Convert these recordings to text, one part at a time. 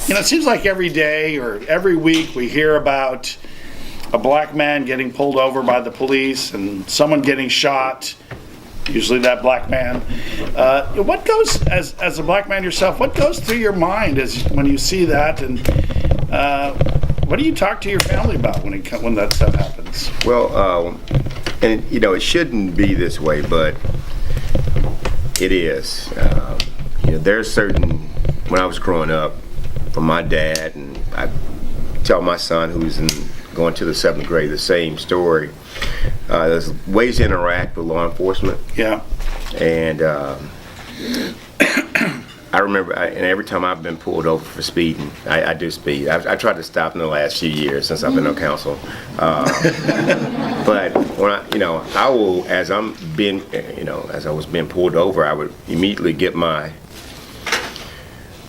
it seems like every day or every week we hear about a black man getting pulled over by the police and someone getting shot, usually that black man. What goes, as a black man yourself, what goes through your mind when you see that, and what do you talk to your family about when that stuff happens? Well, and it shouldn't be this way, but it is. There's certain, when I was growing up, from my dad, and I tell my son who's going to the 7th grade the same story. There's ways to interact with law enforcement. Yeah. And I remember, and every time I've been pulled over for speeding, I do speed. I tried to stop in the last few years since I've been on council. But when I will, as I was being pulled over, I would immediately get my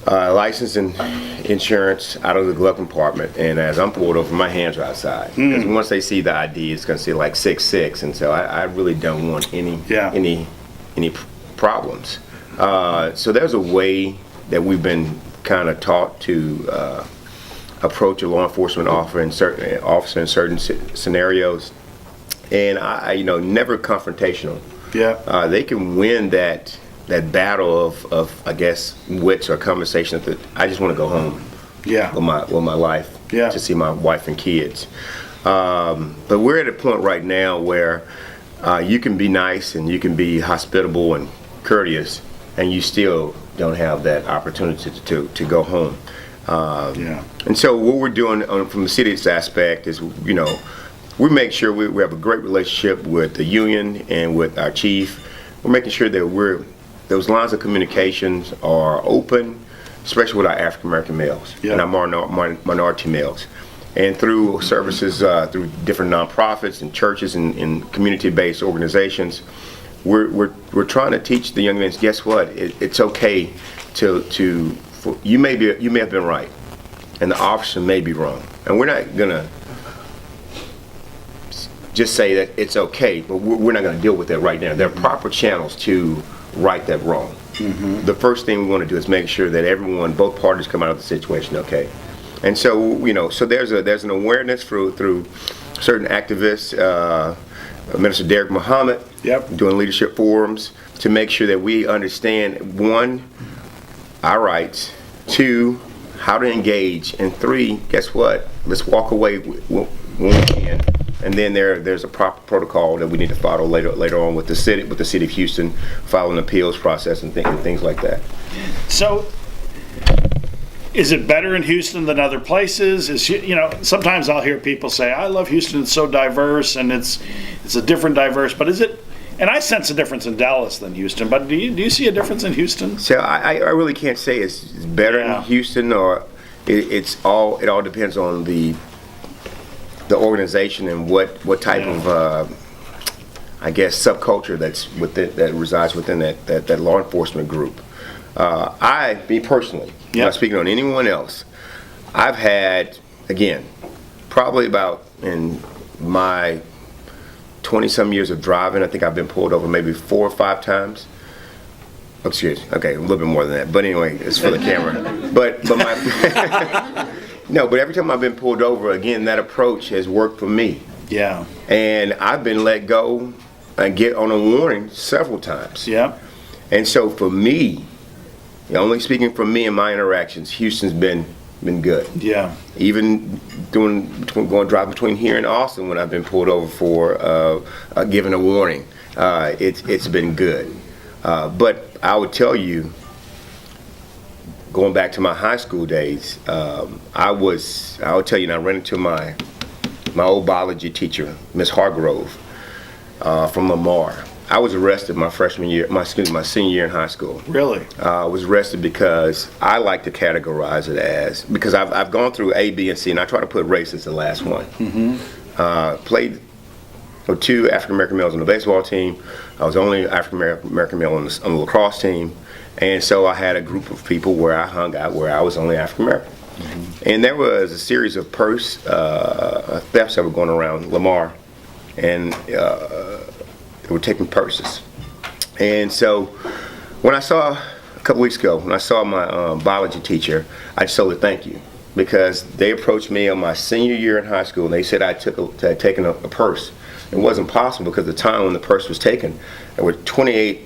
license and insurance out of the glove compartment, and as I'm pulled over, my hands are outside. Because once they see the ID, it's going to say like 6'6", and so I really don't want any problems. So there's a way that we've been kind of taught to approach a law enforcement officer in certain scenarios, and never confrontational. Yeah. They can win that battle of I guess wits or conversation that I just want to go home. Yeah. With my life. Yeah. To see my wife and kids. But we're at a point right now where you can be nice and you can be hospitable and courteous, and you still don't have that opportunity to go home. And so what we're doing from the city's aspect is, we make sure we have a great relationship with the union and with our chief. We're making sure that those lines of communications are open, especially with our African American males and our minority males. And through services, through different nonprofits and churches and community-based organizations, we're trying to teach the young men. Guess what? It's okay you may have been right, and the officer may be wrong, and we're not gonna just say that it's okay, but we're not gonna deal with that right now. There are proper channels to right that wrong. The first thing we want to do is make sure that both parties come out of the situation okay. And so, so there's an awareness through certain activists, Minister Derek Muhammad, doing leadership forums to make sure that we understand, 1, our rights, 2, how to engage, and 3, guess what? Let's walk away when we can. And then there's a proper protocol that we need to follow later on with the city of Houston, following an appeals process and things like that. So, is it better in Houston than other places? Sometimes I'll hear people say, "I love Houston; it's so diverse, and it's a different diverse." But is it? And I sense a difference in Dallas than Houston. But do you see a difference in Houston? So I really can't say it's better in Houston, or it all depends on the organization and what type of I guess subculture that resides within that law enforcement group. Me personally, not speaking on anyone else, I've had, again, probably about in my 20-some years of driving, I think I've been pulled over maybe 4 or 5 times. Excuse me, okay, a little bit more than that. But anyway, it's for the camera. But my no, but every time I've been pulled over, again, that approach has worked for me. Yeah. And I've been let go and get on a warning several times. Yeah. And so for me, only speaking for me and my interactions, Houston's been good. Yeah. Even driving between here and Austin, when I've been pulled over for giving a warning, it's been good. But I would tell you, going back to my high school days, I would tell you, and I ran into my old biology teacher, Miss Hargrove, from Lamar. I was arrested my senior year in high school. Really? I was arrested because I like to categorize it as, because I've gone through A, B, and C, and I try to put race as the last one. Played with 2 African American males on the baseball team. I was the only African American male on the lacrosse team. And so I had a group of people where I hung out where I was only African American. And there was a series of purse thefts that were going around Lamar, and they were taking purses. And so when I saw couple weeks ago, when I saw my biology teacher, I just told her thank you, because they approached me on my senior year in high school, and they said I had taken a purse. It wasn't possible, because the time when the purse was taken, there were 28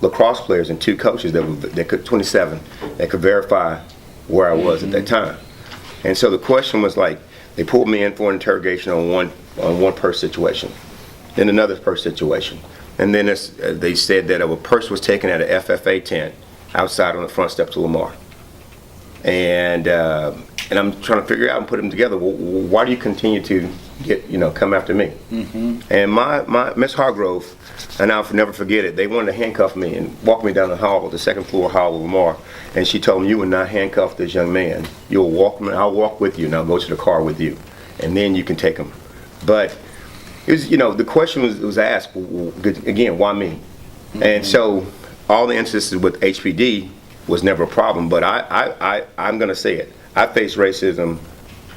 lacrosse players and 2 coaches that could 27 that could verify where I was at that time. And so the question was like, they pulled me in for an interrogation on one purse situation, then another purse situation, and then they said that a purse was taken at a FFA tent outside on the front steps of Lamar. And I'm trying to figure out and put them together. Well, why do you continue to come after me? And my Miss Hargrove, and I'll never forget it, they wanted to handcuff me and walk me down the hall, the second floor hall of Lamar. And she told me, you will not handcuff this young man. You'll walk me, I'll walk with you, and I'll go to the car with you. And then you can take him. But it was, the question was asked, again, why me? And so all the instances with HPD was never a problem, but I'm going to say it. I faced racism,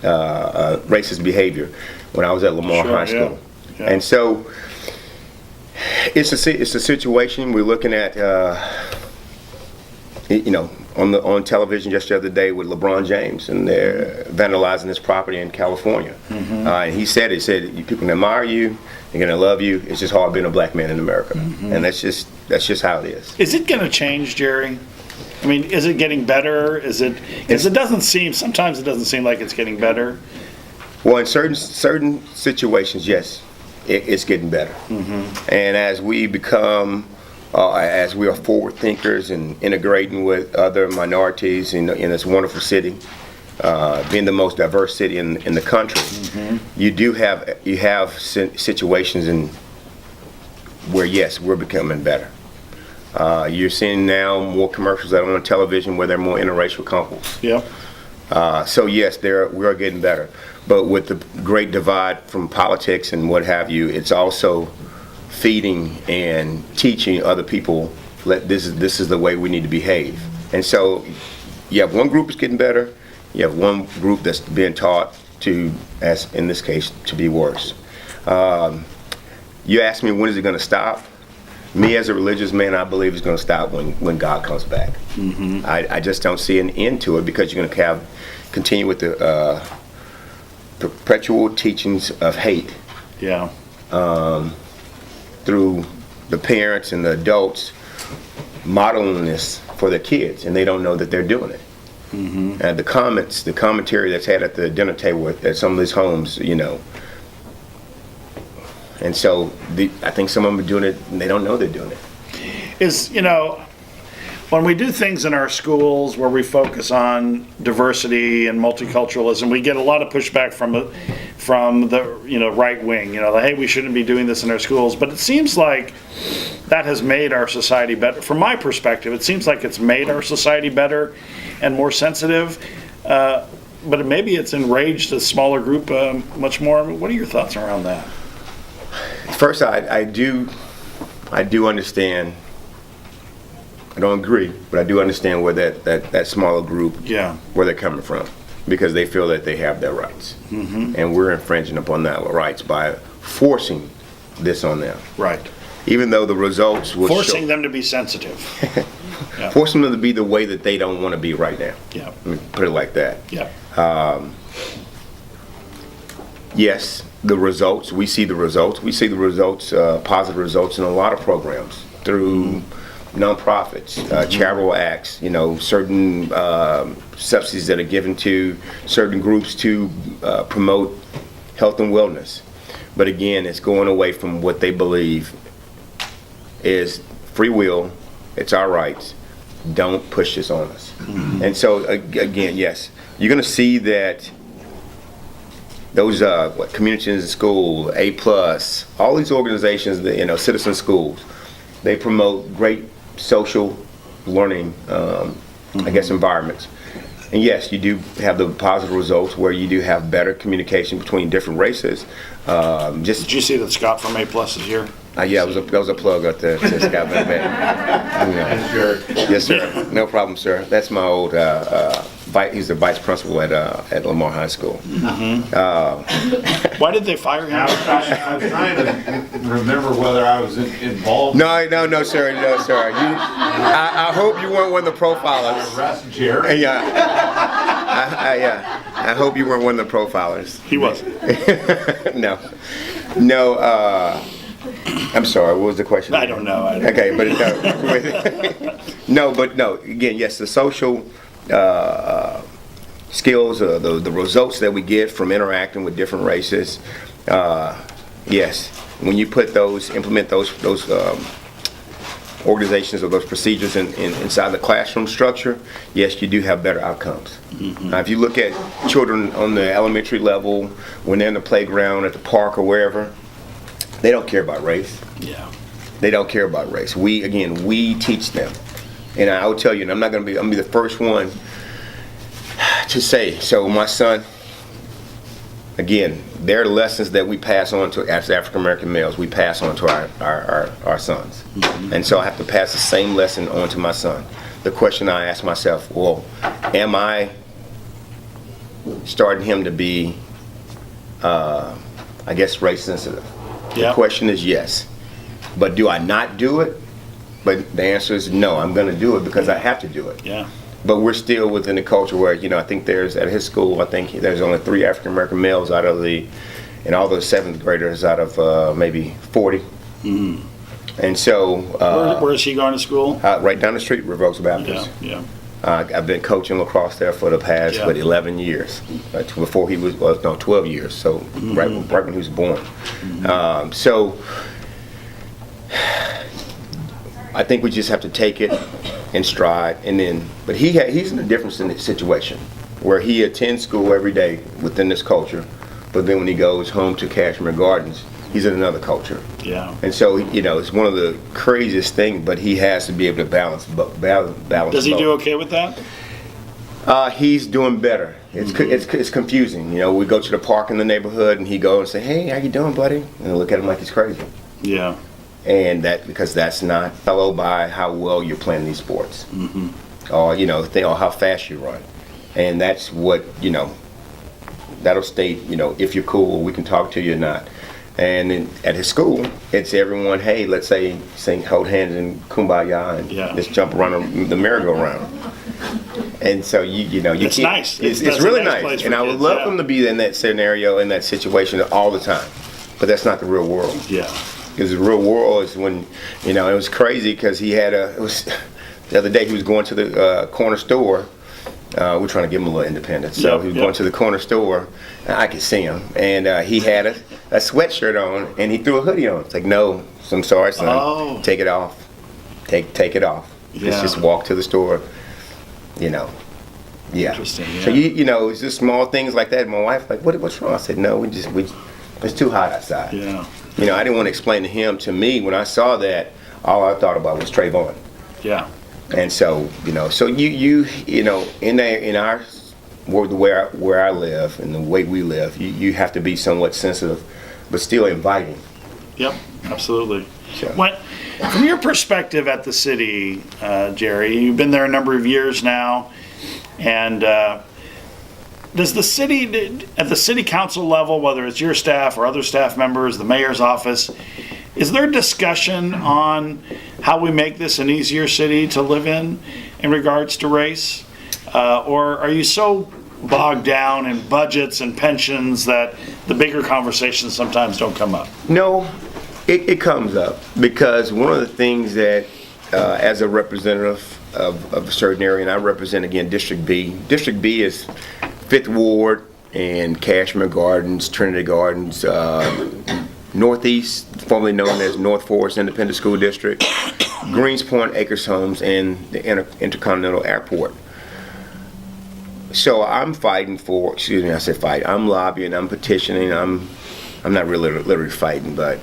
racist behavior when I was at Lamar High School. Yeah. And so it's a situation we're looking at, on television just the other day with LeBron James, and they're vandalizing his property in California. And he said, people can admire you, they're gonna love you. It's just hard being a black man in America, and that's just how it is. Is it gonna change, Jerry? I mean, is it getting better? Is it? Because sometimes it doesn't seem like it's getting better. Well, in certain situations, yes, it's getting better. And as we become, as we are forward thinkers and integrating with other minorities in this wonderful city, being the most diverse city in the country, you have situations where yes, we're becoming better. You're seeing now more commercials that are on television where they're more interracial couples. Yeah. So yes, we are getting better. But with the great divide from politics and what have you, it's also feeding and teaching other people this is the way we need to behave. And so you have one group that's getting better, you have one group that's being taught to, as in this case, to be worse. You asked me, when is it going to stop? Me as a religious man, I believe it's going to stop when God comes back. I just don't see an end to it, because you're going to continue with the perpetual teachings of hate. Yeah. Through the parents and the adults modeling this for their kids, and they don't know that they're doing it. And the commentary that's had at the dinner table at some of these homes, and so I think some of them are doing it and they don't know they're doing it. When we do things in our schools where we focus on diversity and multiculturalism, we get a lot of pushback from the right wing. Hey, we shouldn't be doing this in our schools. But it seems like that has made our society better. From my perspective, it seems like it's made our society better and more sensitive. But maybe it's enraged a smaller group much more. What are your thoughts around that? First, I do understand. I don't agree, but I do understand where that smaller group, where they're coming from, because they feel that they have their rights, and we're infringing upon that rights by forcing this on them. Right. Even though the results will forcing them to be sensitive. Forcing them to be the way that they don't want to be right now. Yeah. Let me put it like that. Yeah. Yes, the results. We see the results. We see the results, positive results in a lot of programs through nonprofits, charitable acts, certain subsidies that are given to certain groups to promote health and wellness. But again, it's going away from what they believe is free will, it's our rights, don't push this on us. And so again, yes, you're going to see that those communities in school, A+, all these organizations, citizen schools, they promote great social learning, environments. And yes, you do have the positive results where you do have better communication between different races. Did you see that Scott from A+ is here? Yeah, that was a plug up there. Scott Van Yes, sir. No problem, sir. That's my old he's the vice principal at Lamar High School. Why did they fire him? I was trying to remember whether I was involved. No, sir. No, sir. I hope you weren't one of the profilers. Arrest Jerry. Yeah. I hope you weren't one of the profilers. He wasn't. No. I'm sorry. What was the question? I don't know. Okay, but no. Again, yes, the social skills, the results that we get from interacting with different races. Yes, when you implement those organizations or those procedures inside the classroom structure, yes, you do have better outcomes. Now, if you look at children on the elementary level, when they're in the playground, at the park, or wherever, they don't care about race. Yeah. They don't care about race. We teach them. And I will tell you, and I'm gonna be the first one to say, so my son, again, there are lessons that we pass on to, as African American males, we pass on to our sons. And so I have to pass the same lesson on to my son. The question I ask myself, well, am I starting him to be, I guess, race sensitive? The question is yes. But do I not do it? But the answer is no, I'm going to do it because I have to do it. Yeah. But we're still within a culture where, I think there's, at his school, I think there's only 3 African American males and all those 7th graders out of maybe 40. And so. Where is he going to school? Right down the street, River Oaks Baptist. Yeah. I've been coaching lacrosse there for the past 11 years. Before he was 12 years. So right when he was born. So I think we just have to take it in stride, but he's in a different situation where he attends school every day within this culture, but then when he goes home to Cashmere Gardens, he's in another culture. Yeah. And so it's one of the craziest things, but he has to be able to balance. Does he do okay with that? He's doing better. It's confusing. We go to the park in the neighborhood, and he goes and say, "Hey, how you doing, buddy?" And I look at him like he's crazy. Yeah. And because that's not followed by how well you're playing these sports, or or how fast you run, and that's what that'll state if you're cool, we can talk to you or not. And then at his school, it's everyone, hey, let's say sing, hold hands and kumbaya, and let's jump around the merry-go-round. And so it's nice. It's really nice, and I would love him to be in that scenario, in that situation all the time, but that's not the real world. Yeah. Because the real world is when, it was crazy because the other day he was going to the corner store. We're trying to give him a little independence. So he was going to the corner store, and I could see him. And he had a sweatshirt on, and he threw a hoodie on. It's like, no, I'm sorry, son. Oh. Take it off. Take it off. Yeah. Just walk to the store, Yeah. Interesting, yeah. So, it's just small things like that. My wife like, what's wrong? I said, no, it's too hot outside. Yeah. I didn't want to explain to him. To me, when I saw that, all I thought about was Trayvon. Yeah. And so, so in our world, where I live and the way we live, you have to be somewhat sensitive, but still inviting. Yep. Absolutely. So. From your perspective at the city, Jerry, you've been there a number of years now, and does the city, at the city council level, whether it's your staff or other staff members, the mayor's office, is there discussion on how we make this an easier city to live in regards to race? Or are you so bogged down in budgets and pensions that the bigger conversations sometimes don't come up? No, it comes up because one of the things that, as a representative of a certain area, and I represent, again, District B. District B is 5th Ward and Cashmere Gardens, Trinity Gardens, Northeast, formerly known as North Forest Independent School District, Greenspoint, Acres Homes, and the Intercontinental Airport. So I'm fighting for, I'm lobbying, I'm petitioning, I'm not really literally fighting, but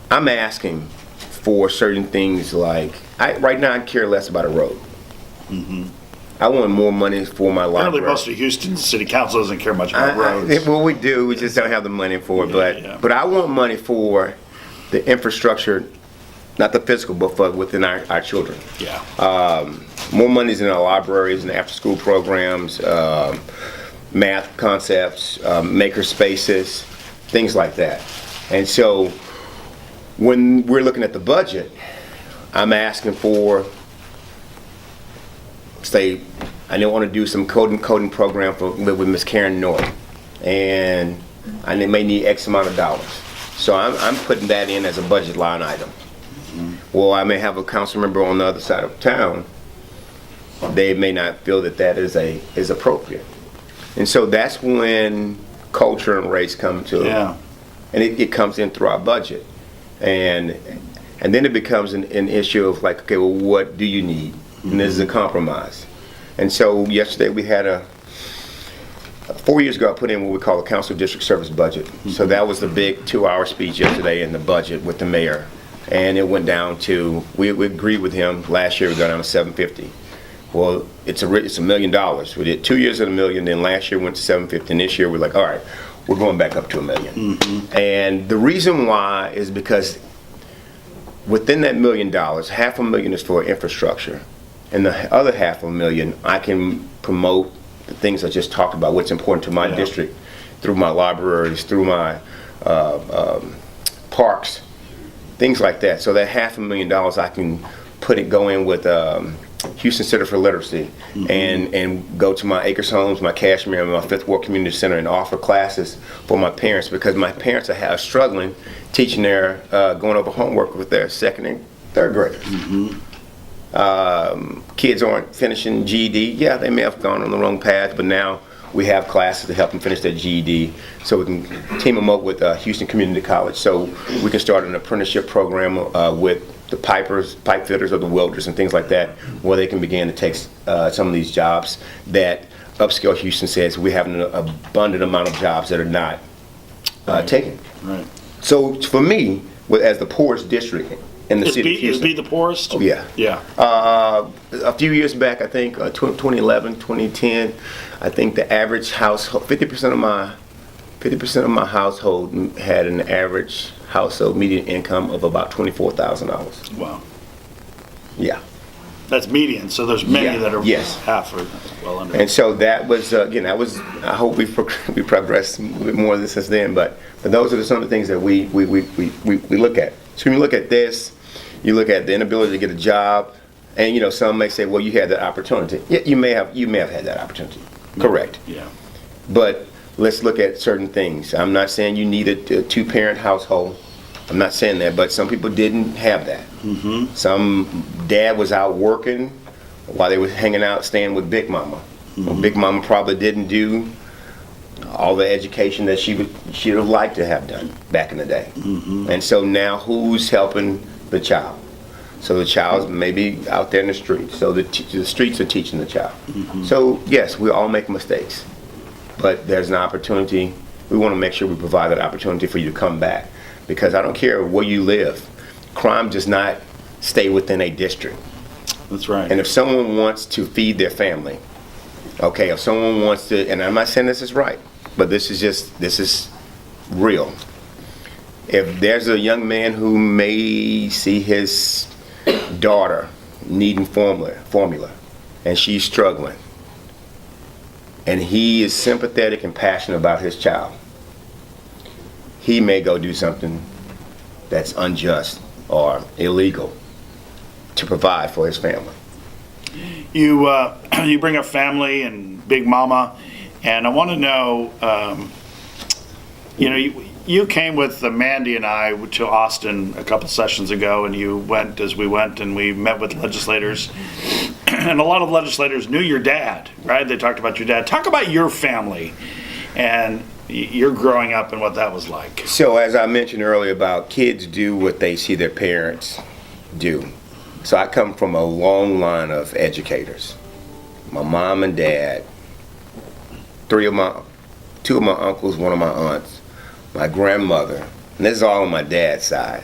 I'm asking for certain things like, right now I care less about a road. I want more money for my library. Apparently most of Houston City Council doesn't care much about roads. Well, we do. We just don't have the money for it. But I want money for the infrastructure, not the physical, but for within our children. Yeah. more money's in our libraries and after-school programs, math concepts, maker spaces, things like that. And so when we're looking at the budget, I'm asking for, say, I didn't want to do some coding program with Miss Karen North, and I may need X amount of dollars. So I'm putting that in as a budget line item. Well, I may have a council member on the other side of town. They may not feel that that is appropriate, and so that's when culture and race come to, and it comes in through our budget, and then it becomes an issue of like, okay, well, what do you need? And this is a compromise. And so yesterday we had 4 years ago, I put in what we call a council district service budget. So that was the big 2-hour speech yesterday in the budget with the mayor. And it went down to, we agreed with him, last year we got down to $750. Well, it's $1 million. We did 2 years at $1 million, then last year went to $750, and this year we're like, all right, we're going back up to $1 million. And the reason why is because within that $1 million, $500,000 is for infrastructure. And the other $500,000, I can promote the things I just talked about, what's important to my district, through my libraries, through my parks, things like that. So that $500,000 I can go in with Houston Center for Literacy, and go to my Acres Homes, my Cashmere, and my Fifth Ward Community Center and offer classes for my parents, because my parents are struggling teaching their, going over homework with their second and third graders. Kids aren't finishing GED. Yeah, they may have gone on the wrong path, but now we have classes to help them finish their GED, so we can team them up with Houston Community College, so we can start an apprenticeship program with the pipers, pipe fitters, or the welders and things like that, where they can begin to take some of these jobs that Upscale Houston says we have an abundant amount of jobs that are not taken. Right. So for me, as the poorest district in the city of Houston. It'd be the poorest? Oh, yeah. Yeah. A few years back, I think 2011, 2010, I think the average household, 50% of my household had an average household median income of about $24,000. Wow. Yeah. That's median, so there's many that are half or well under. And so that was, again, I hope we progressed with more of this since then, but those are some of the things that we look at. So when you look at this, you look at the inability to get a job, and some may say, well, you had that opportunity. Yeah, you may have had that opportunity. Correct. Yeah. But let's look at certain things. I'm not saying you need a two-parent household. I'm not saying that, but some people didn't have that. Some dad was out working while they were hanging out, staying with Big Mama. Well, Big Mama probably didn't do all the education that she'd have liked to have done back in the day. And so now who's helping the child? So the child's maybe out there in the streets. So the streets are teaching the child. So yes, we all make mistakes, but there's an opportunity. We want to make sure we provide that opportunity for you to come back, because I don't care where you live, crime does not stay within a district. That's right. And if someone wants to feed their family, okay, if someone wants to, and I'm not saying this is right, but this is real. If there's a young man who may see his daughter needing formula, and she's struggling, and he is sympathetic and passionate about his child, he may go do something that's unjust or illegal to provide for his family. You bring up family and Big Mama, and I want to know, you came with Mandy and I to Austin a couple sessions ago, and you went as we went, and we met with legislators, and a lot of legislators knew your dad, right? They talked about your dad. Talk about your family and your growing up and what that was like. So as I mentioned earlier about kids do what they see their parents do. So I come from a long line of educators. My mom and dad, two of my uncles, one of my aunts, my grandmother, and this is all on my dad's side,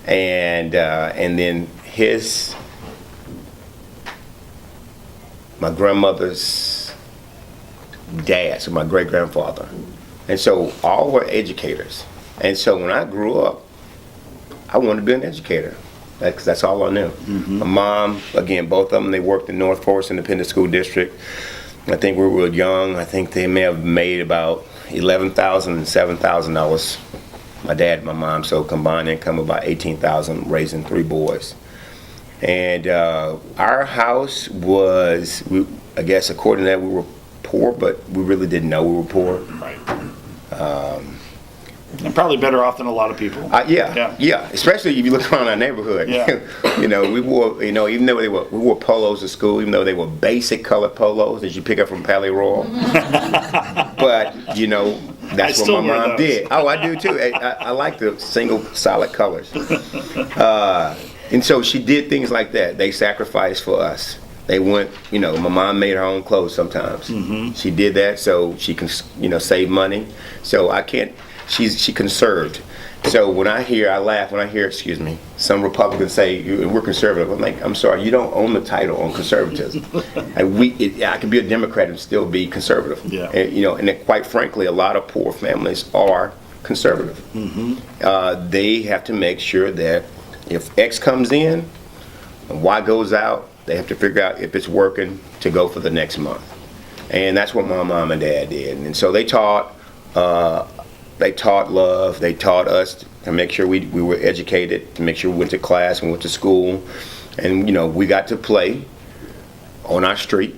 and then my grandmother's dad, so my great grandfather, and so all were educators. And so when I grew up, I wanted to be an educator. That's all I knew. My mom, again, both of them, they worked in North Forest Independent School District. I think we were young. I think they may have made about $11,000 and $7,000. My dad and my mom, so combined income about $18,000, raising 3 boys. And our house was, I guess, according to that, we were poor, but we really didn't know we were poor. Right. And probably better off than a lot of people. Yeah. Especially if you look around our neighborhood. Yeah. We wore, even though we wore polos to school, even though they were basic colored polos that you pick up from Palais Royal. But that's what my mom did. Oh, I do too. I like the single solid colors. And so she did things like that. They sacrificed for us. They went, my mom made her own clothes sometimes. She did that so she can, save money. So I can't. She conserved. So when I laugh when I hear, some Republicans say we're conservative. I'm like, I'm sorry, you don't own the title on conservatism. I could be a Democrat and still be conservative. Yeah. And then, quite frankly, a lot of poor families are conservative. They have to make sure that if X comes in and Y goes out, they have to figure out if it's working to go for the next month. And that's what my mom and dad did. And so they taught love. They taught us to make sure we were educated, to make sure we went to class and went to school. And, we got to play on our street.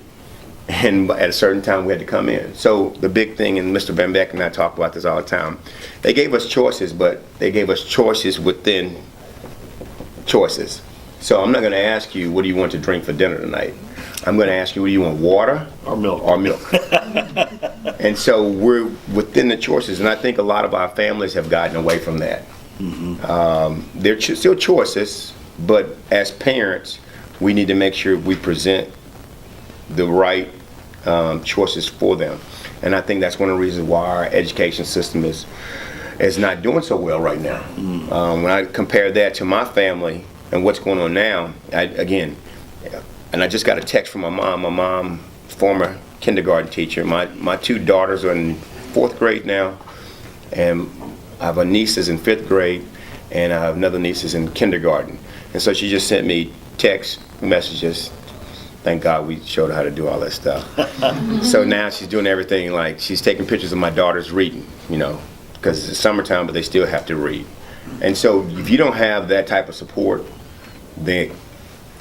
And at a certain time, we had to come in. So the big thing, and Mr. Van Beck and I talk about this all the time, they gave us choices, but they gave us choices within choices. So I'm not going to ask you, what do you want to drink for dinner tonight? I'm going to ask you, what do you want, water or milk? And so we're within the choices, and I think a lot of our families have gotten away from that. They're still choices, but as parents, we need to make sure we present the right choices for them. And I think that's one of the reasons why our education system is not doing so well right now. When I compare that to my family and what's going on now, I just got a text from my mom, former kindergarten teacher. My 2 daughters are in 4th grade now, and I have a niece is in 5th grade, and I have another niece is in kindergarten. And so she just sent me text messages. Thank God we showed her how to do all that stuff. So now she's doing everything, like she's taking pictures of my daughters reading, because it's summertime, but they still have to read. And so if you don't have that type of support, then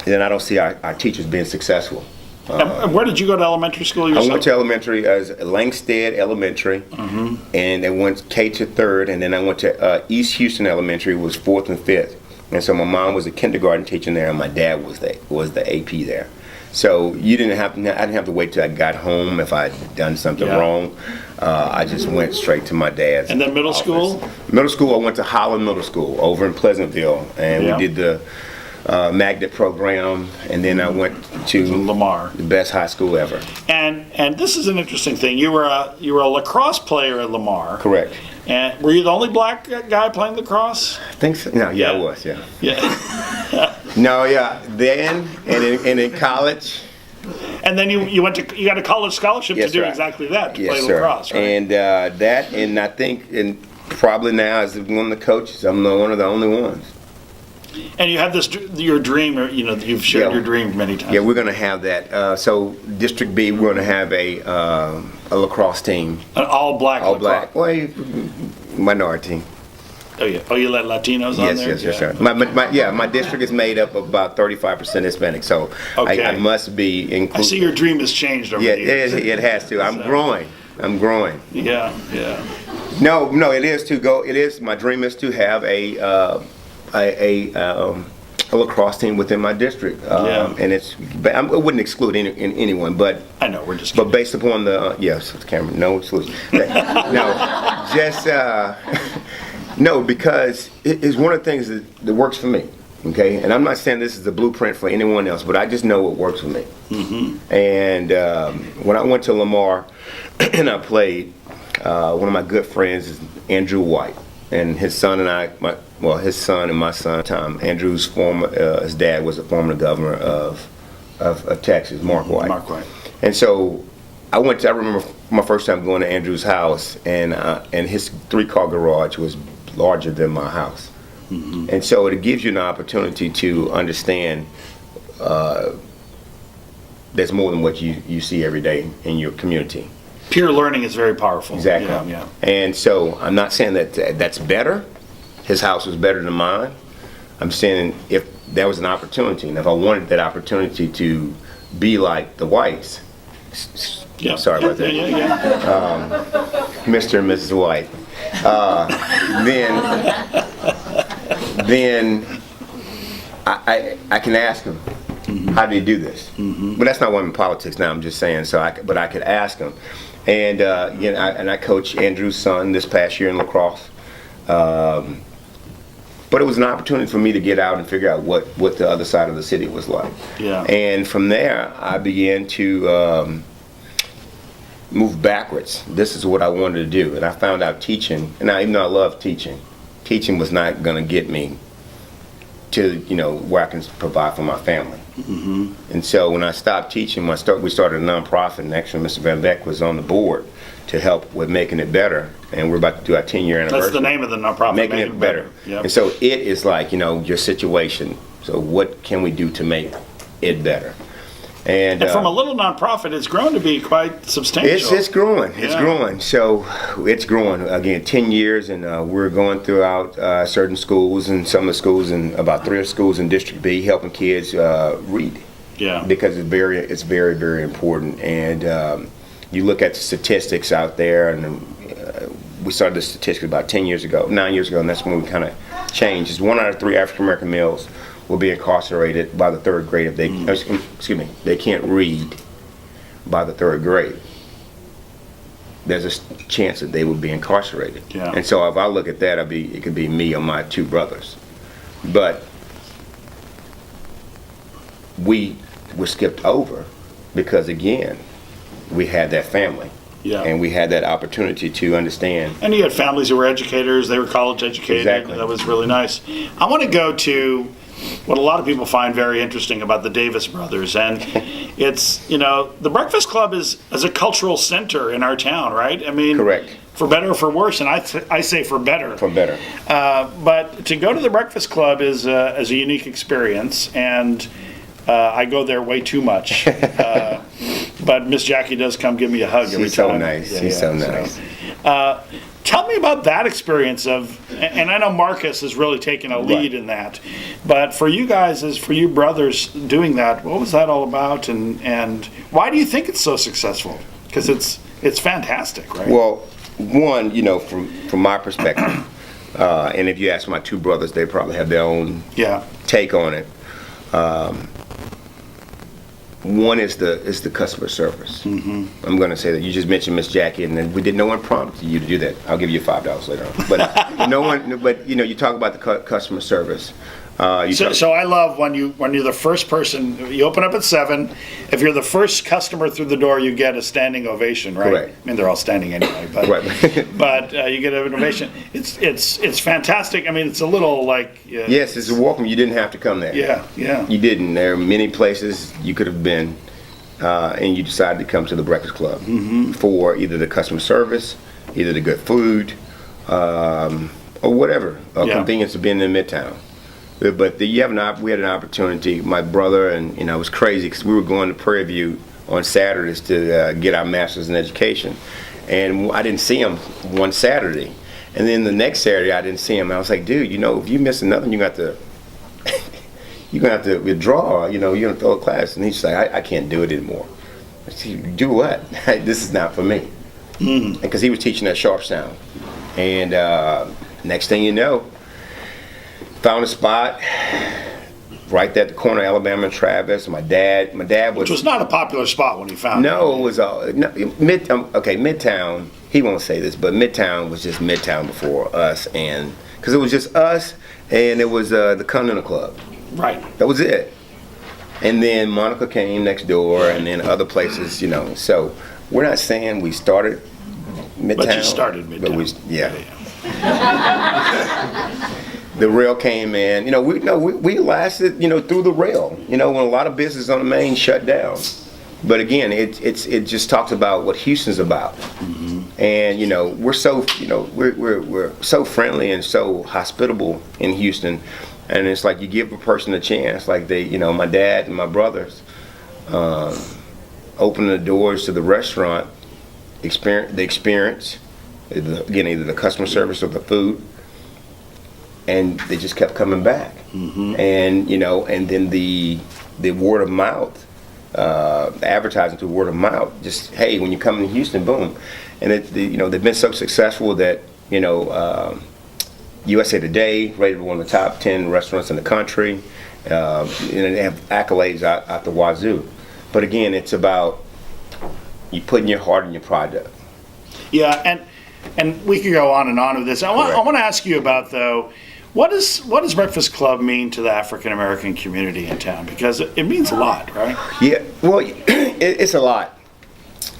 I don't see our teachers being successful. And where did you go to elementary school yourself? I went to elementary as Langstead Elementary, and I went K to 3rd, and then I went to East Houston Elementary, was 4th and 5th. And so my mom was a kindergarten teacher there, and my dad was the AP there. So I didn't have to wait till I got home if I'd done something wrong. I just went straight to my dad's. And then middle office. school? Middle school, I went to Holland Middle School over in Pleasantville, and we did the magnet program, and then I went to Lamar, the best high school ever. And this is an interesting thing. You were a lacrosse player at Lamar. Correct. And were you the only black guy playing lacrosse? I think so. No, I was. Yeah. No, then and in college. And then you got a college scholarship to do exactly that, to play lacrosse, right? And I think, and probably now as one of the coaches, I'm one of the only ones. And you have your dream, or you've shared your dream many times. Yeah, we're going to have that. So District B, we're going to have a lacrosse team. An all black. All black. Well, minority. Oh yeah. Oh, you let Latinos on there? Yes, sir. My district is made up of about 35% Hispanic, so I must be included. I see your dream has changed over the years. It has to. I'm growing. Yeah. No, it is to go. It is, my dream is to have a lacrosse team within my district. And I wouldn't exclude anyone, but I know, we're just kidding. But based upon the yes, Cameron, no exclusion. No, just no, because it's one of the things that works for me. Okay, and I'm not saying this is the blueprint for anyone else, but I just know what works for me. And when I went to Lamar and I played, one of my good friends is Andrew White, and his son and his son and my son Tom. Andrew's his dad was the former governor of Texas, Mark White. And so I remember my first time going to Andrew's house, and his 3-car garage was larger than my house. And so it gives you an opportunity to understand there's more than what you see every day in your community. Peer learning is very powerful. Exactly. Yeah. And so I'm not saying that that's better. His house was better than mine. I'm saying if there was an opportunity, and if I wanted that opportunity to be like the Whites, Yeah. sorry about that, Yeah. Mr. and Mrs. White, then I can ask him, how do you do this? But that's not why I'm in politics now. I'm just saying. But I could ask him, and I coached Andrew's son this past year in lacrosse. But it was an opportunity for me to get out and figure out what the other side of the city was like. Yeah. And from there, I began to move backwards. This is what I wanted to do, and I found out teaching. And even though I love teaching was not going to get me to where I can provide for my family. And so when I stopped teaching, we started a nonprofit, and actually Mr. Van Beck was on the board to help with making it better. And we're about to do our 10-year anniversary. That's the name of the nonprofit. Making it better. Yep. And so it is like, your situation. So what can we do to make it better? And from a little nonprofit, it's grown to be quite substantial. It's growing. It's Yeah. growing. So it's growing. Again, 10 years, and we're going throughout certain schools, and some of the schools, and about 3 schools in District B, helping kids read. Yeah. Because it's very, very important. And you look at the statistics out there, and we started the statistics about 9 years ago, and that's when we kind of changed. It's 1 out of 3 African American males will be incarcerated by the 3rd grade if they can't read by the 3rd grade. There's a chance that they would be incarcerated. Yeah. And so if I look at that, it could be me or my 2 brothers. But we were skipped over because, again, we had that family. Yeah. And we had that opportunity to understand. And you had families who were educators, they were college educated. Exactly. That was really nice. I want to go to what a lot of people find very interesting about the Davis brothers. And it's, the Breakfast Club is a cultural center in our town, right? I mean, Correct. For better or for worse, and I say for better. For better. But to go to the Breakfast Club is a unique experience, and I go there way too much. But Miss Jackie does come give me a hug every time. She's so nice. She's so nice. Tell me about that experience and I know Marcus has really taken a lead in that, but for you guys, for you brothers doing that, what was that all about, and why do you think it's so successful? Because it's fantastic, right? Well, one, from my perspective, and if you ask my 2 brothers, they probably have their own take on it. One is the customer service. I'm going to say that you just mentioned Miss Jackie, and then no one prompted you to do that. I'll give you $5 later on. But no one. But you talk about the customer service. So I love when you're the first person. You open up at 7. If you're the first customer through the door, you get a standing ovation, right? Correct. I mean, they're all standing anyway, but Right. but you get an ovation. It's fantastic. I mean, it's a little like Yes, it's a welcome. You didn't have to come there. Yeah. You didn't. There are many places you could have been, and you decided to come to the Breakfast Club for either the customer service, either the good food, or whatever, convenience of being in Midtown. But we had an opportunity. My brother and it was crazy because we were going to Prairie View on Saturdays to get our master's in education, and I didn't see him one Saturday, and then the next Saturday I didn't see him. I was like, dude, if you miss another, you're gonna have to withdraw. You're gonna throw a class. And he's like, I can't do it anymore. I said, do what? This is not for me. Because he was teaching at Sharpstown, and next thing you know, found a spot right there at the corner of Alabama and Travis. My dad was... Which was not a popular spot when he found it. No, it was Midtown, he won't say this, but Midtown was just Midtown before us, and because it was just us, and it was the Continental Club. Right. That was it. And then Monica came next door, and then other places, So we're not saying we started Midtown. But you started Midtown. But the rail came in. We lasted, through the rail. When a lot of business on the main shut down. But again, it just talks about what Houston's about. And we're so we're so friendly and so hospitable in Houston, and it's like you give a person a chance. Like my dad and my brothers opened the doors to the restaurant, experience, again, either the customer service or the food, and they just kept coming back. And and then the word of mouth, advertising through word of mouth. Just, hey, when you come to Houston, boom. And they've been so successful that USA Today rated one of the top 10 restaurants in the country, and they have accolades out the wazoo. But again, it's about you putting your heart in your product. Yeah, and we could go on and on with this. I want to ask you about, though, what does Breakfast Club mean to the African American community in town? Because it means a lot, right? Yeah, well, it's a lot.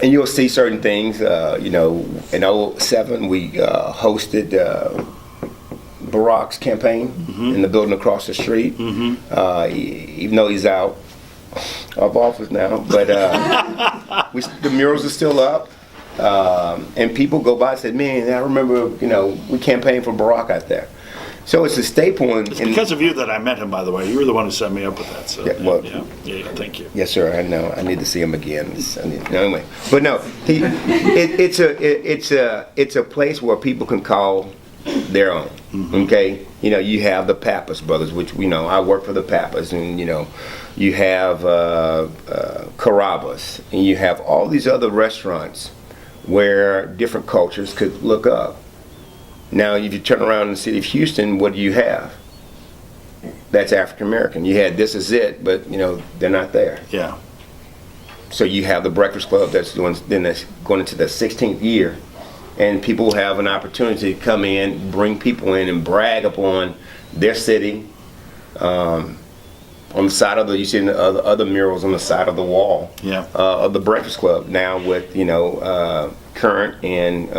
And you'll see certain things. In '07, we hosted Barack's campaign in the building across the street. Even though he's out of office now, but the murals are still up. And people go by and say, "Man, I remember, we campaigned for Barack out there." So it's a staple. It's because of you that I met him, by the way. You were the one who set me up with that. So yeah, thank you. Yes, sir. I know. I need to see him again. Anyway, but no, it's a place where people can call their own. Okay, you have the Pappas brothers, which I work for the Pappas, and you have Carrabba's, and you have all these other restaurants where different cultures could look up. Now, if you turn around in the city of Houston, what do you have? That's African American. You had This Is It, but they're not there. Yeah. So you have the Breakfast Club that's going into the 16th year, and people have an opportunity to come in, bring people in, and brag upon their city. On the side of you see the other murals on the side of the wall of the Breakfast Club now with current and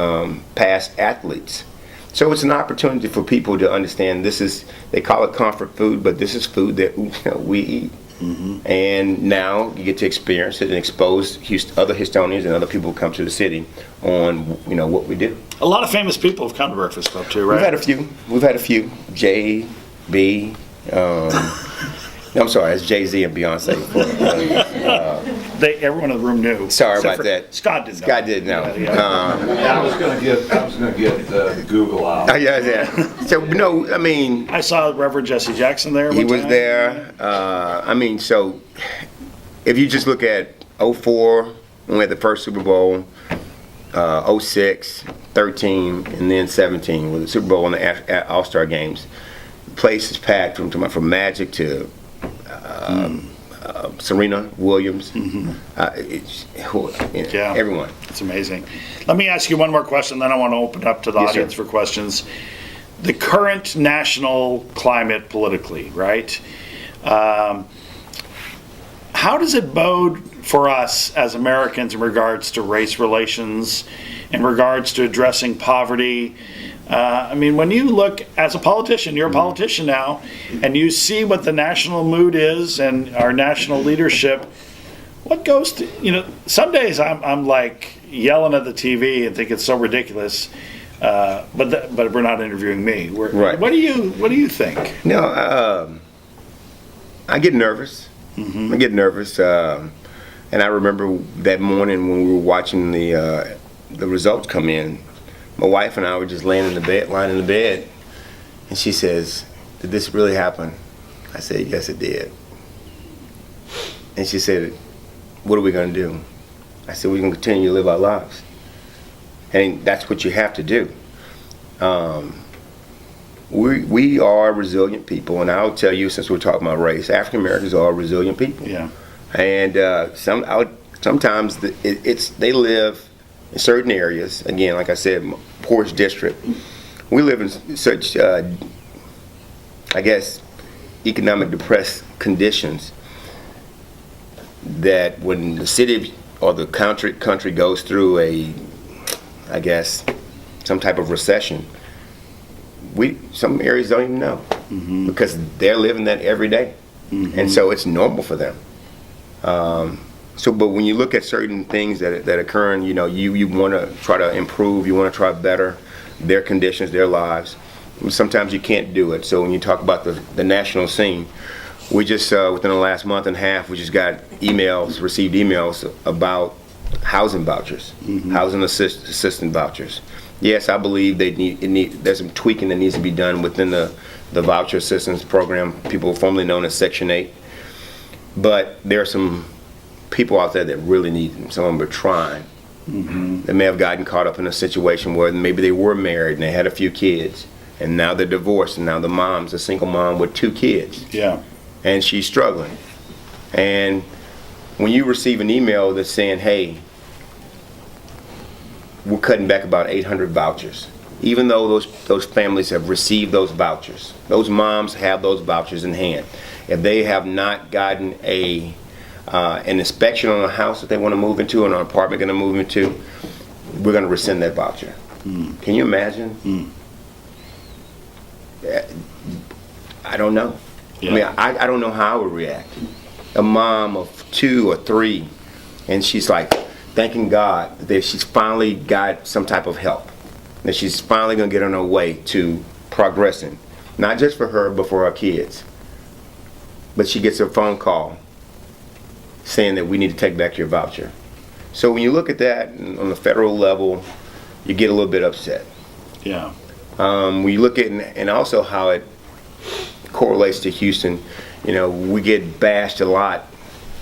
past athletes. So it's an opportunity for people to understand they call it comfort food, but this is food that we eat. And now you get to experience it and expose other Houstonians and other people who come to the city on what we do. A lot of famous people have come to Breakfast Club too, right? We've had a few. J, B. I'm sorry, it's Jay-Z and Beyonce. Everyone in the room knew. Sorry about that. Scott didn't know. Scott didn't know. I was gonna get the Google out. Yeah. So I mean, I saw Reverend Jesse Jackson there. He was there. So if you just look at '04, when we had the first Super Bowl, '06, '13, and then '17 with the Super Bowl and the All-Star games, the place is packed from Magic to Serena Williams, everyone. It's amazing. Let me ask you one more question, then I want to open up to the audience sir. for questions. The current national climate politically, right? How does it bode for us as Americans in regards to race relations, in regards to addressing poverty? When you look as a politician, you're a politician now, and you see what the national mood is and our national leadership, what goes to, some days I'm like yelling at the TV and think it's so ridiculous, but we're not interviewing me. Right. What do you think? No, I get nervous. I get nervous, and I remember that morning when we were watching the results come in. My wife and I were just lying in the bed, and she says, "Did this really happen?" I said, "Yes, it did." And she said, "What are we going to do?" I said, "We're going to continue to live our lives." And that's what you have to do. We are resilient people, and I'll tell you, since we're talking about race, African Americans are resilient people. Yeah. And sometimes they live in certain areas, again, like I said, poorest district. We live in such, economic depressed conditions that when the city or the country goes through some type of recession, some areas don't even know because they're living that every day. And so it's normal for them. So, but when you look at certain things that occur, and you want to try to improve, you want to try better their conditions, their lives. Sometimes you can't do it. So when you talk about the national scene, we just within the last month and a half, we just got received emails about housing vouchers, housing assistant vouchers. Yes, I believe there's some tweaking that needs to be done within the voucher assistance program, people formerly known as Section 8. But there are some people out there that really need them. Some of them are trying. They may have gotten caught up in a situation where maybe they were married and they had a few kids, and now they're divorced, and now the mom's a single mom with 2 kids. Yeah. And she's struggling. And when you receive an email that's saying, hey, we're cutting back about 800 vouchers, even though those families have received those vouchers, those moms have those vouchers in hand. If they have not gotten an inspection on a house that they want to move into, or an apartment going to move into, we're going to rescind that voucher. Can you imagine? I don't know. Yeah. I mean, I don't know how I would react. A mom of 2 or 3, and she's like thanking God that she's finally got some type of help, that she's finally going to get on her way to progressing, not just for her, but for her kids. But she gets a phone call saying that we need to take back your voucher. So when you look at that on the federal level, you get a little bit upset. Yeah. When you look at and also how it correlates to Houston, we get bashed a lot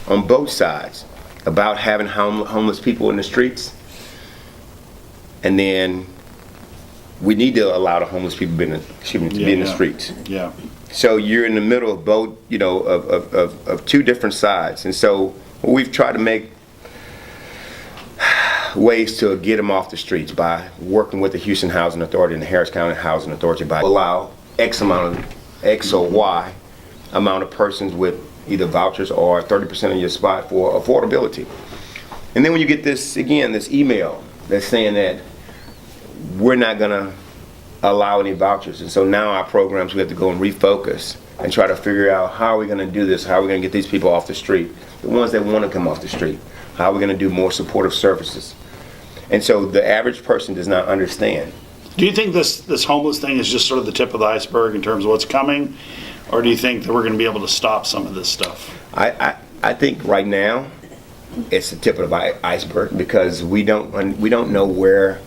on both sides about having homeless people in the streets, and then we need to allow the homeless people to be in the streets. Yeah. So you're in the middle of both, of 2 different sides. And so we've tried to make ways to get them off the streets by working with the Houston Housing Authority and the Harris County Housing Authority by allow X or Y amount of persons with either vouchers or 30% of your spot for affordability. And then when you get this email that's saying that we're not going to allow any vouchers. And so now our programs, we have to go and refocus and try to figure out how are we going to do this, how are we going to get these people off the street, the ones that want to come off the street, how are we going to do more supportive services. And so the average person does not understand. Do you think this homeless thing is just sort of the tip of the iceberg in terms of what's coming? Or do you think that we're going to be able to stop some of this stuff? I think right now it's the tip of the iceberg because we don't know where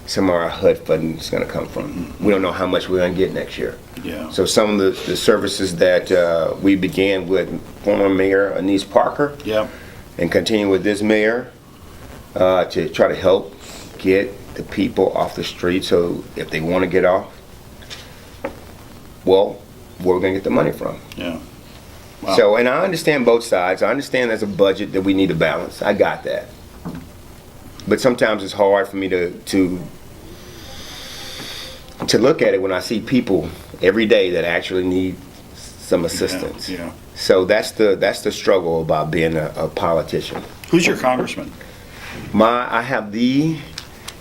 some of our HUD funding is going to come from. We don't know how much we're going to get next year. Yeah. So some of the services that we began with former Mayor Anise Parker, Yeah. and continue with this mayor to try to help get the people off the street. So if they want to get off, well, where are we going to get the money from? Yeah. Wow. So, and I understand both sides. I understand there's a budget that we need to balance. I got that. But sometimes it's hard for me to look at it when I see people every day that actually need some assistance. Yeah. So that's the struggle about being a politician. Who's your congressman? I have the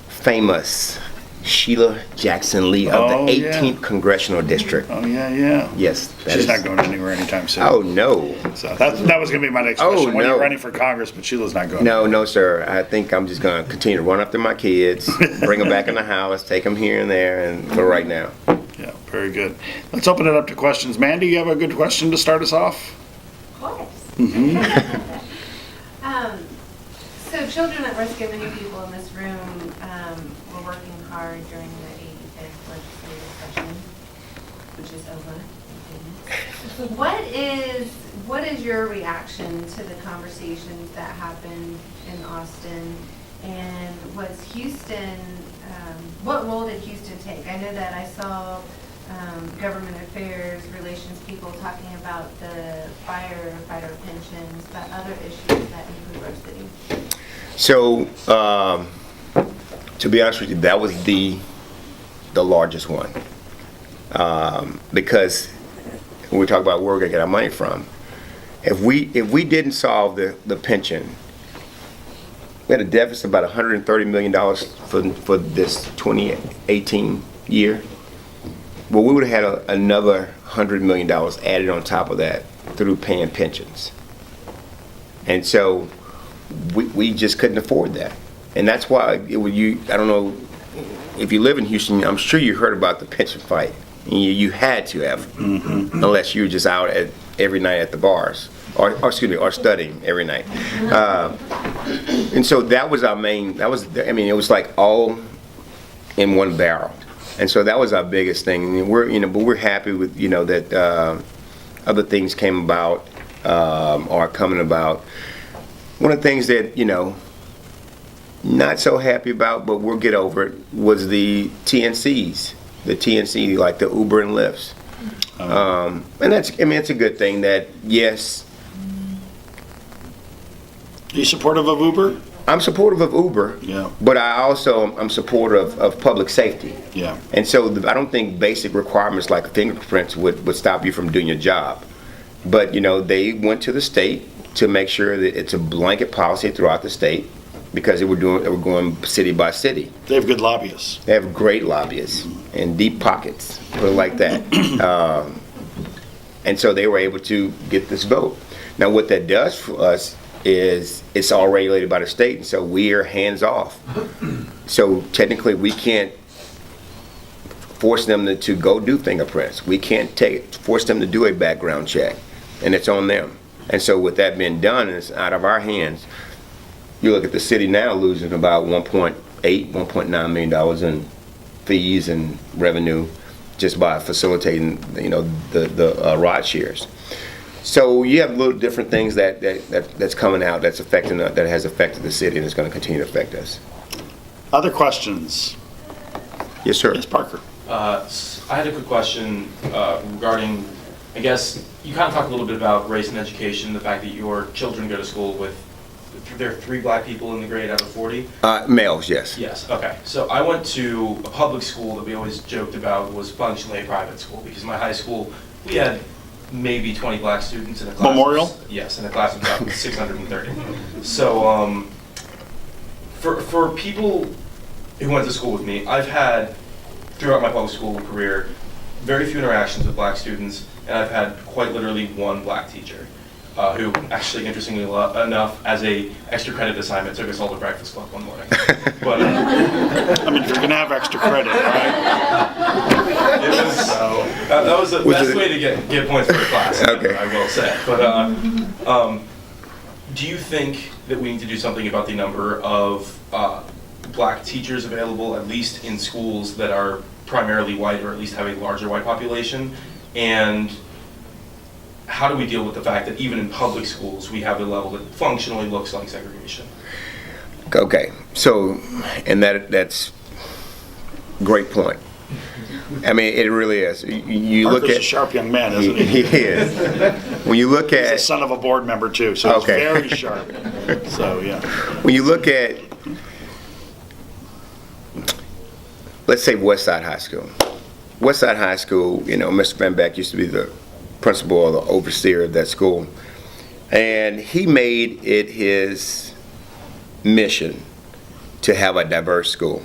famous Sheila Jackson Lee of Oh, the yeah. 18th Congressional District. Oh, yeah. Yes. She's not going anywhere anytime soon. Oh, no. So that was going to be my next question. When no. you're running for Congress, but Sheila's not going. No, sir. I think I'm just going to continue to run after my kids, bring them back in the house, take them here and there, and for right now. Yeah, very good. Let's open it up to questions. Mandy, you have a good question to start us off? Of course. Mm-hmm. So children at risk of many people in this room were working hard during the 85th legislative session, which is over. thank goodness. What is your reaction to the conversations that happened in Austin? And was Houston, what role did Houston take? I know that I saw government affairs, relations people talking about the firefighter pensions, but other issues that include our city. So, to be honest with you, that was the largest one. Because when we talk about where we're going to get our money from, if we didn't solve the pension, we had a deficit of about $130 million for this 2018 year. Well, we would have had another $100 million added on top of that through paying pensions. And so we just couldn't afford that. And that's why I don't know if you live in Houston, I'm sure you heard about the pension fight. You had to have, unless you were just out every night at the bars, or studying every night. And so that was our main. It was like all in one barrel. And so that was our biggest thing. And we're happy with that other things came about, are coming about. One of the things that not so happy about, but we'll get over it, was the TNCs. The TNC, like the Uber and Lyfts. And it's a good thing that, yes. Are you supportive of Uber? I'm supportive of Uber, Yeah. but I'm supportive of public safety. Yeah. And so I don't think basic requirements like fingerprints would stop you from doing your job. But, they went to the state to make sure that it's a blanket policy throughout the state, because they were going city by city. They have good lobbyists. They have great lobbyists and deep pockets, put it like that. And so they were able to get this vote. Now, what that does for us is it's all regulated by the state, and so we are hands off. So technically, we can't force them to go do fingerprints. We can't force them to do a background check, and it's on them. And so with that being done, and it's out of our hands. You look at the city now losing about $1.9 million in fees and revenue just by facilitating, the ride shares. So you have little different things that's coming out that has affected the city, and it's going to continue to affect us. Other questions? Yes, sir. Yes, Parker. I had a quick question regarding, I guess, you kind of talked a little bit about race and education, the fact that your children go to school with, there are 3 black people in the grade out of 40? Males, yes. Yes, okay. So I went to a public school that we always joked about was functionally a private school, because in my high school, we had maybe 20 black students in a class. Memorial? Yes, in a class of about 630. So for people who went to school with me, I've had, throughout my public school career, very few interactions with black students, and I've had quite literally one black teacher. Who actually, interestingly enough, as a extra credit assignment, took us all to Breakfast Club one morning. But I mean, if you're gonna have extra credit, right? it was that was the best way to get points for a class. Okay. I will say. But do you think that we need to do something about the number of black teachers available, at least in schools that are primarily white, or at least have a larger white population? And how do we deal with the fact that even in public schools, we have a level that functionally looks like segregation? Okay, so, and that's great point. I mean, it really is. You look Parker's at a sharp young man, isn't he? he is. When you look He's at the son of a board member too, so he's Okay. very sharp. So, yeah. when you look at, let's say Westside High School. Westside High School, Mr. Van Beck used to be the principal or the overseer of that school, and he made it his mission to have a diverse school,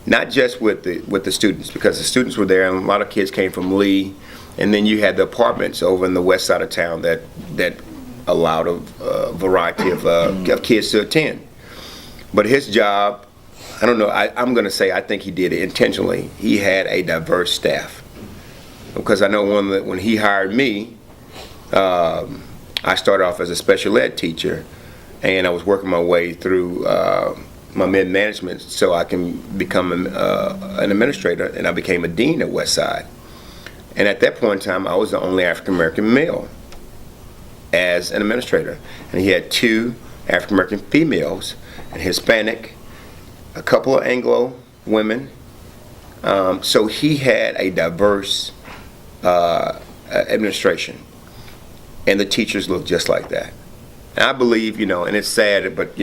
not just with the students, because the students were there, and a lot of kids came from Lee, and then you had the apartments over in the west side of town that allowed a variety of kids to attend. But his job, I don't know, I'm going to say I think he did it intentionally. He had a diverse staff. Because I know when he hired me, I started off as a special ed teacher, and I was working my way through my mid-management so I can become an administrator, and I became a dean at Westside. And at that point in time, I was the only African-American male as an administrator. And he had 2 African-American females, and Hispanic, a couple of Anglo women. So he had a diverse administration, and the teachers look just like that. And I believe, and it's sad, but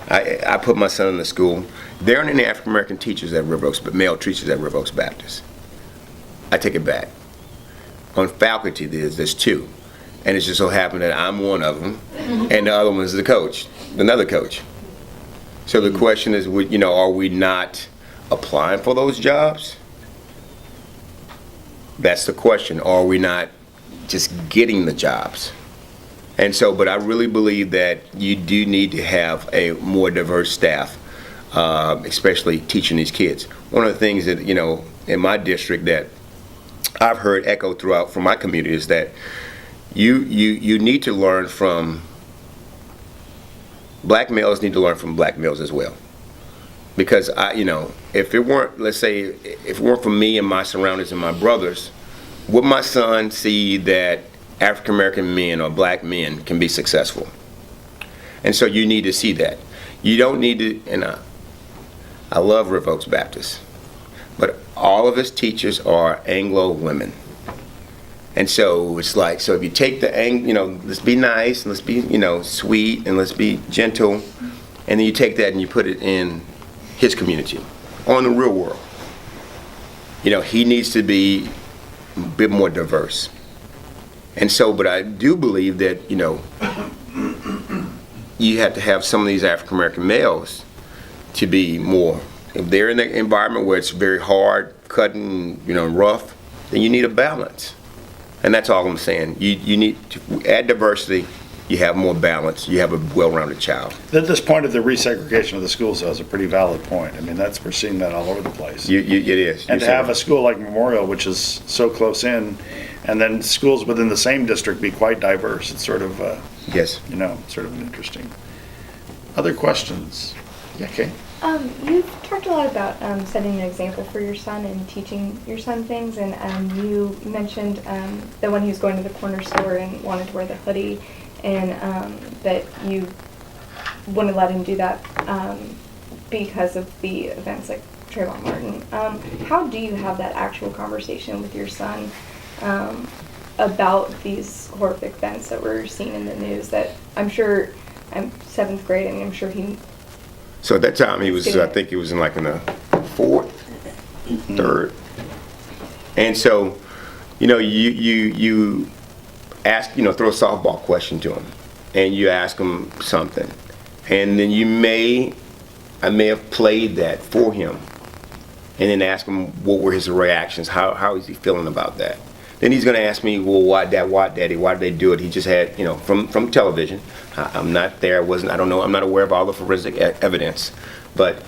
I put my son in the school. There aren't any African American teachers at River Oaks, but male teachers at River Oaks Baptist. I take it back. On faculty, there's 2, and it just so happened that I'm one of them, and the other one is the coach, another coach. So the question is, are we not applying for those jobs? That's the question. Or are we not just getting the jobs? And so, but I really believe that you do need to have a more diverse staff, especially teaching these kids. One of the things that, in my district that I've heard echo throughout from my community is that you need to learn from, black males need to learn from black males as well. Because if it weren't, let's say, if it weren't for me and my surroundings and my brothers, would my son see that African American men or black men can be successful? And so you need to see that. You don't need to, and I love River Oaks Baptist, but all of its teachers are Anglo women. And so it's like, so if you take the, let's be nice, and let's be, sweet, and let's be gentle, and then you take that and you put it in his community, on the real world. He needs to be a bit more diverse. And so, but I do believe that, you have to have some of these African American males to be more, if they're in an environment where it's very hard, cutting, rough, then you need a balance. And that's all I'm saying. You need to add diversity, you have more balance, you have a well-rounded child. At this point of the resegregation of the schools, though, is a pretty valid point. I mean, we're seeing that all over the place. It is. And to have a school like Memorial, which is so close in, and then schools within the same district be quite diverse, it's sort of, Yes. sort of an interesting. Other questions? Yeah, Kay? You've talked a lot about setting an example for your son and teaching your son things, and you mentioned that when he was going to the corner store and wanted to wear the hoodie, and that you wouldn't let him do that because of the events like Trayvon Martin. How do you have that actual conversation with your son about these horrific events that we're seeing in the news that I'm 7th grade, and I'm sure he... So at that time he was, I think he was in the 4th, 3rd. And so, you ask, throw a softball question to him, and you ask him something. And then I may have played that for him, and then ask him what were his reactions, how is he feeling about that. Then he's going to ask me, well, why, Dad, why, Daddy, why did they do it? He just had, from television. I'm not there, I don't know, I'm not aware of all the forensic evidence. But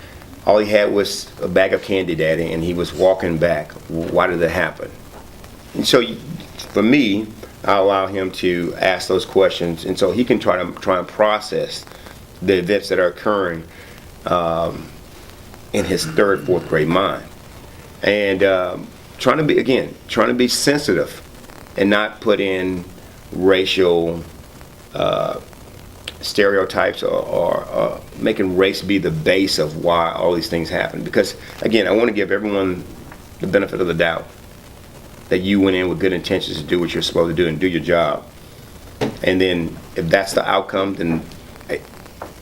all he had was a bag of candy, Daddy, and he was walking back. Why did that happen? And so for me, I allow him to ask those questions, and so he can try and process the events that are occurring in his 3rd, 4th grade mind. And trying to be sensitive and not put in racial stereotypes or making race be the base of why all these things happen. Because again, I want to give everyone the benefit of the doubt that you went in with good intentions to do what you're supposed to do and do your job. And then if that's the outcome, then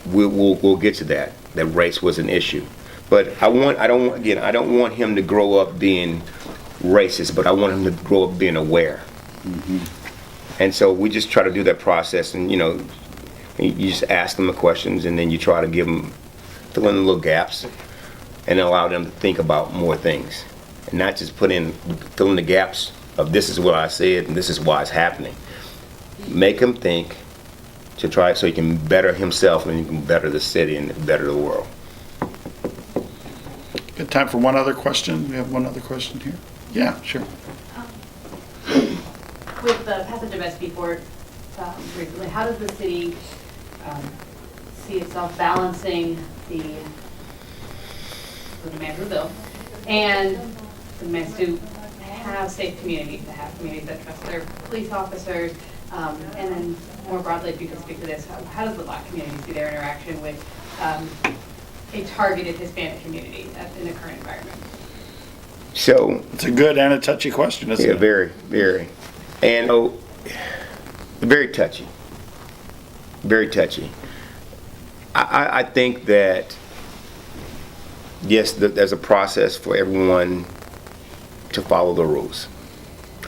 we'll get to that race was an issue. But I don't want him to grow up being racist, but I want him to grow up being aware. Mm-hmm. And so we just try to do that process, and you just ask them the questions, and then you try to fill in the little gaps and allow them to think about more things, and not just fill in the gaps of this is what I said and this is why it's happening. Make him think to try so he can better himself and he can better the city and better the world. Good time for one other question. We have one other question here. Yeah, sure. With the passage of SB 4 recently, how does the city see itself balancing the demand for the bill and the demands to have safe communities, to have communities that trust their police officers, and then more broadly, if you can speak to this, how does the Black community see their interaction with a targeted Hispanic community in the current environment? So it's a good and a touchy question, isn't it? Yeah, very, very. And very touchy. Very touchy. I think that, yes, there's a process for everyone to follow the rules.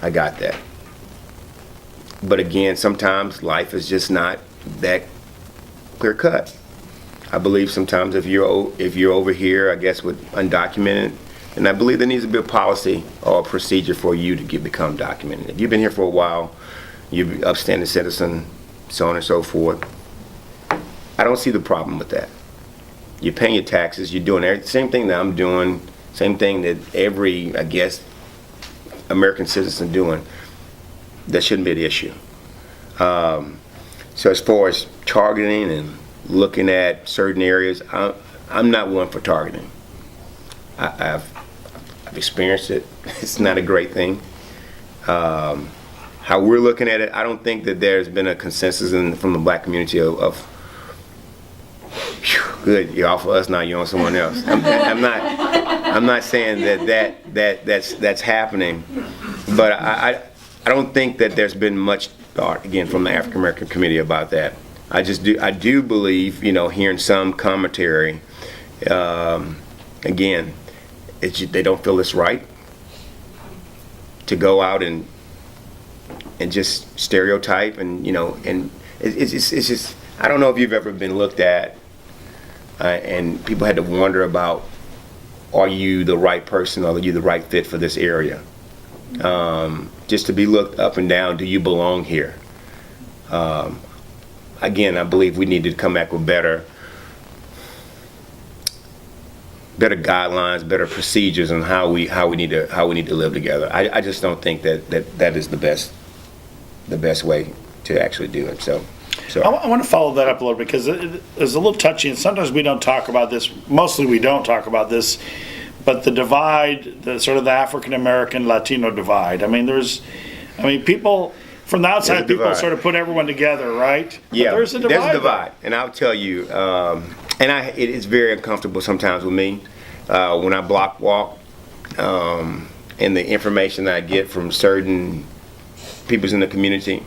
I got that. But again, sometimes life is just not that clear cut. I believe sometimes if you're over here, I guess with undocumented, and I believe there needs to be a policy or a procedure for you to become documented. If you've been here for a while, you're an upstanding citizen, so on and so forth. I don't see the problem with that. You're paying your taxes, you're doing the same thing that I'm doing, same thing that every, I guess, American citizen doing. That shouldn't be the issue. So as far as targeting and looking at certain areas, I'm not one for targeting. I've experienced it. It's not a great thing. How we're looking at it, I don't think that there's been a consensus from the black community of phew, good, you're off of us now, you're on someone else. I'm not saying that's happening, but I don't think that there's been much thought, again, from the African American community about that. I do believe, hearing some commentary, again, they don't feel it's right to go out and just stereotype and it's just, I don't know if you've ever been looked at and people had to wonder about, are you the right person, or are you the right fit for this area? Just to be looked up and down, do you belong here? Again, I believe we need to come back with better guidelines, better procedures on how we need to live together. I just don't think that is the best way to actually do it. So I want to follow that up a little bit, because it's a little touchy, and sometimes we don't talk about this. Mostly we don't talk about this, but the divide, the sort of the African American Latino divide. People from the outside, people sort of put everyone together, right? Yeah, but there's a divide. And I'll tell you, it is very uncomfortable sometimes with me when I block walk, and the information that I get from certain people in the community.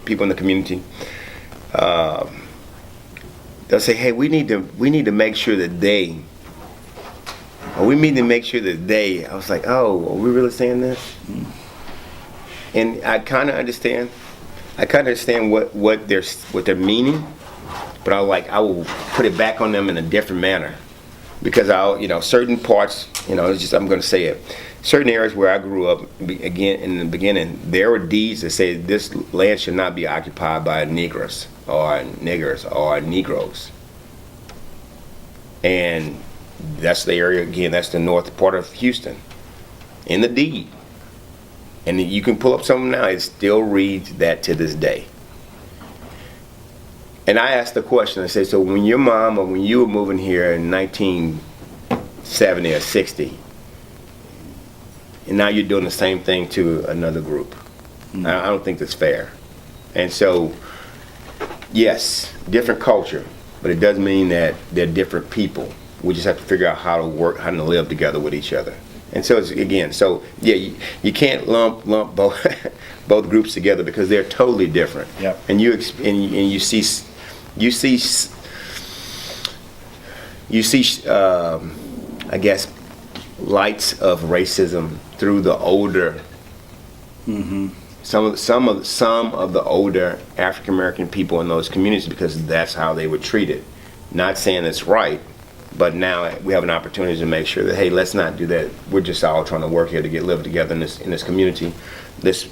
They'll say, "Hey, we need to make sure that they." Or we need to make sure that they. I was like, "Oh, are we really saying this?" And I kind of understand. what they're meaning, but I will put it back on them in a different manner, because certain parts, I'm going to say it. Certain areas where I grew up, again in the beginning, there were deeds that say this land should not be occupied by Negroes or niggers or Negroes, and that's the area, again, that's the north part of Houston, in the deed. And you can pull up something now, it still reads that to this day. And I asked the question, I said, so when your mom or when you were moving here in 1970 or 60, and now you're doing the same thing to another group, I don't think that's fair. And so, yes, different culture, but it doesn't mean that they're different people. We just have to figure out how to work, how to live together with each other. And so you can't lump both groups together, because they're totally different. Yep. And you see I guess lights of racism through the older. Mm-hmm. Some of the older African American people in those communities, because that's how they were treated. Not saying it's right. But now we have an opportunity to make sure that, hey, let's not do that. We're just all trying to work here to live together in this community. Let's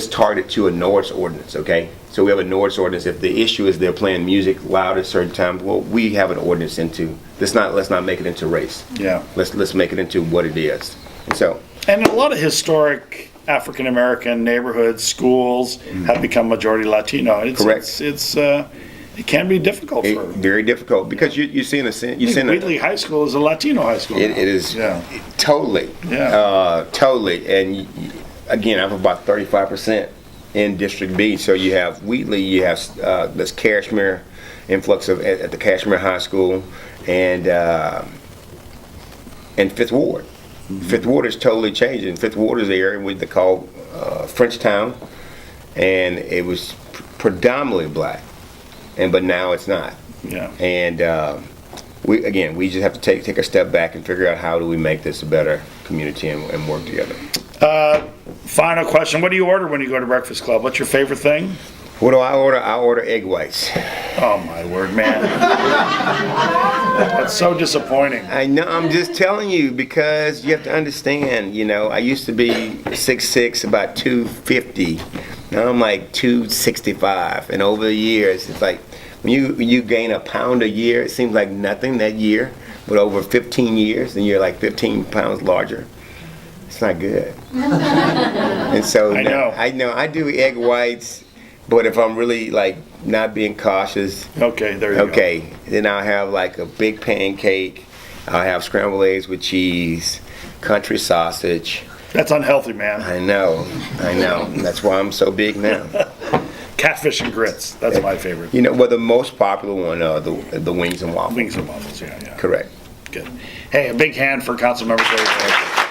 target to a noise ordinance, okay? So we have a noise ordinance. If the issue is they're playing music loud at certain times, well, we have an ordinance into. Let's not make it into race. Yeah. Let's make it into what it is. And a lot of historic African American neighborhoods, schools have become majority Latino. Correct. It can be difficult for very difficult, because you're seeing Wheatley High School is a Latino high school. It is totally, totally. And again, I have about 35% in District B. So you have Wheatley, you have this Cashmere influx at the Cashmere High School, and Fifth Ward. Mm-hmm. Fifth Ward is totally changing. Fifth Ward is the area they call Frenchtown, and it was predominantly black. But now it's not. Yeah. And we just have to take a step back and figure out how do we make this a better community and work together. Final question: what do you order when you go to Breakfast Club? What's your favorite thing? What do I order? I order egg whites. Oh my word, man! That's so disappointing. I know. I'm just telling you, because you have to understand. I used to be 6'6", about 250. Now I'm like 265, and over the years, it's like when you gain a pound a year, it seems like nothing that year, but over 15 years, and you're like 15 pounds larger. It's not good. And so I know. I do egg whites, but if I'm really like not being cautious, Okay, there you go. okay, then I'll have like a big pancake. I'll have scrambled eggs with cheese, country sausage. That's unhealthy, man. I know. That's why I'm so big now. Catfish and grits. That's my favorite. You know, well, the most popular one are the wings and waffles. Wings and waffles, yeah. Correct. Good. Hey, a big hand for Councilmember Terry.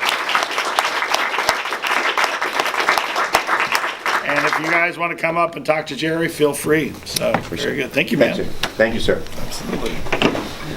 And if you guys want to come up and talk to Jerry, feel free. So, very good. Thank you, man. Thank you, sir. Absolutely.